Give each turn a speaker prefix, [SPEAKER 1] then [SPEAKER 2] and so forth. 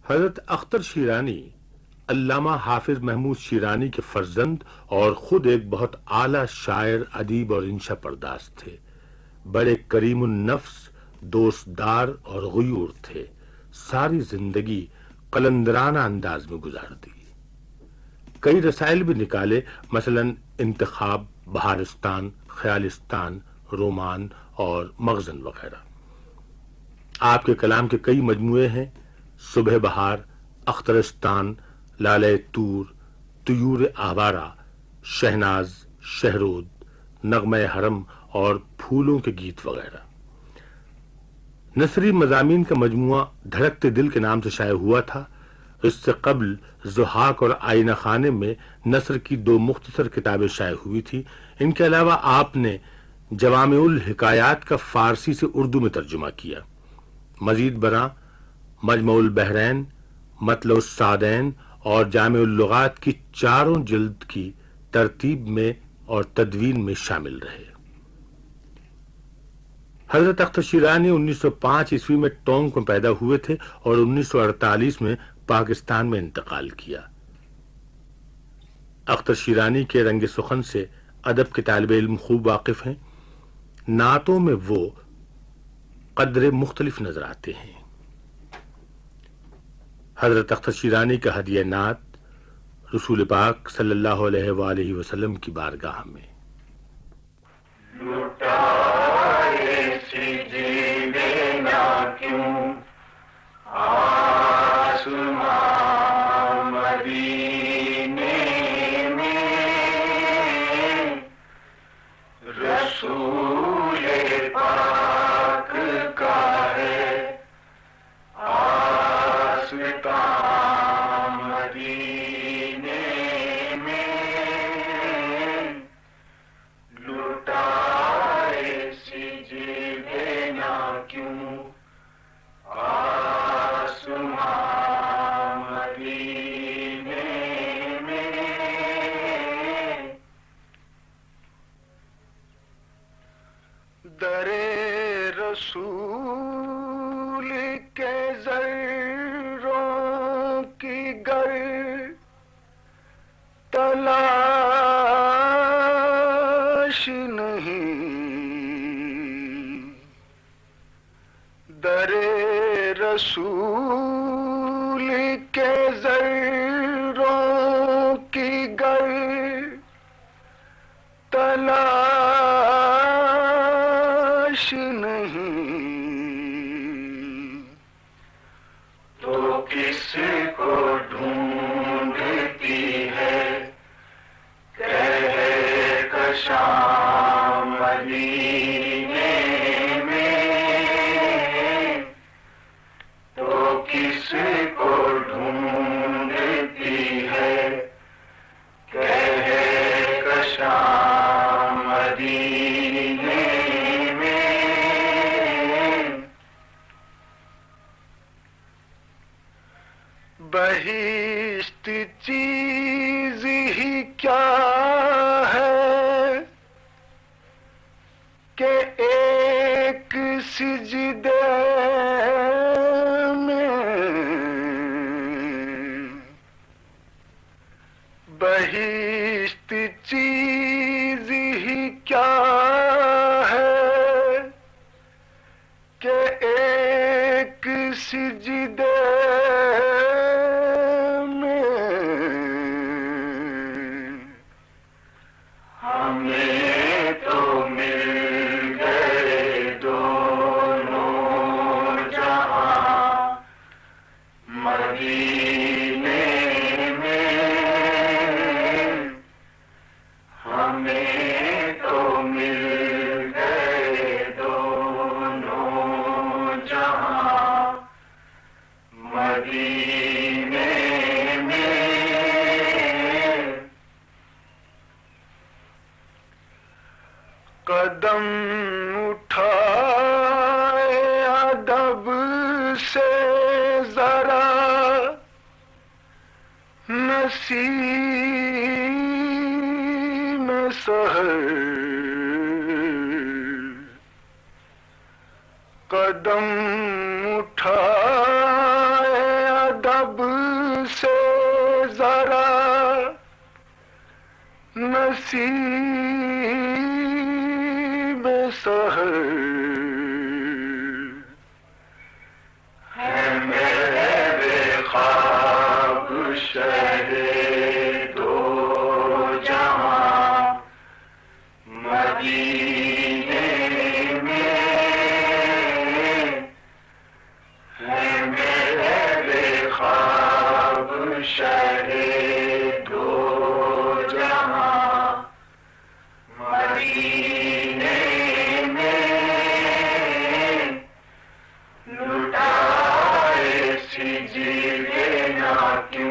[SPEAKER 1] حضرت اختر شیرانی علامہ حافظ محمود شیرانی کے فرزند اور خود ایک بہت اعلیٰ شاعر، ادیب اور انشا پرداز تھے۔ بڑے کریم النفس، دوستدار اور غیور تھے۔ ساری زندگی قلندرانہ انداز میں گزار دی۔ کئی رسائل بھی نکالے، مثلا انتخاب، بہارستان، خیالستان، رومان اور مغزن وغیرہ۔ آپ کے کلام کے کئی مجموعے ہیں: صبح بہار، اخترستان، لالہ طور، طیور آوارہ، شہناز، شہرود، نغمہ حرم اور پھولوں کے گیت وغیرہ۔ نثری مضامین کا مجموعہ دھڑکتے دل کے نام سے شائع ہوا تھا۔ اس سے قبل ضحاک اور آئینہ خانے میں نثر کی 2 مختصر کتابیں شائع ہوئی تھی۔ ان کے علاوہ آپ نے جوامع الحکایات کا فارسی سے اردو میں ترجمہ کیا۔ مزید برآں مجمع البحرین، مطلع السعدین اور جامع اللغات کی 4 جلد کی ترتیب میں اور تدوین میں شامل رہے۔ حضرت اختر شیرانی 1905 عیسوی میں ٹونک میں پیدا ہوئے تھے اور 1948 میں پاکستان میں انتقال کیا۔ اختر شیرانی کے رنگ سخن سے ادب کے طالب علم خوب واقف ہیں۔ نعتوں میں وہ قدر مختلف نظر آتے ہیں۔ حضرت اختر شیرانی کا ہدیہ نعت رسول پاک صلی اللہ علیہ وآلہ وسلم کی بارگاہ میں۔
[SPEAKER 2] لٹائے سجدے نہ کیوں آسمان مدینے میں، رسول پاک کا ہے آستان مدینے میں، لٹائے سجدے نہ کیوں آسمان مدینے میں، در رسول کے ذروں کی گر تلاش نہیں، در رسول کے ذروں کی گر تلاش نہیں، تو کس کو ڈھونڈتی ہے کہکشاں مدینے میں، تو کس کو ڈھونڈتی ہے کہکشاں مدینے میں، بہشت چیز ہی کیا ہے کہ ایک سجدے میں، بہشت چیز ہی کیا ہے کہ ایک سجدے میں، ہمیں تو مل گئے دونوں جہاں مدینے میں، ہمیں تو مل گئے دونوں جہاں مدینے میں، قدم اٹھائے ادب سے ذرا نسیم سحر، قدم اٹھائے ادب ادب سے ذرا نسیم سحر ہے میرے خواب شہر دو جہاں مدینے میں ہے میرے خواب شہر دو جہاں مدینے میں لٹائے سی جیوے نہ کیوں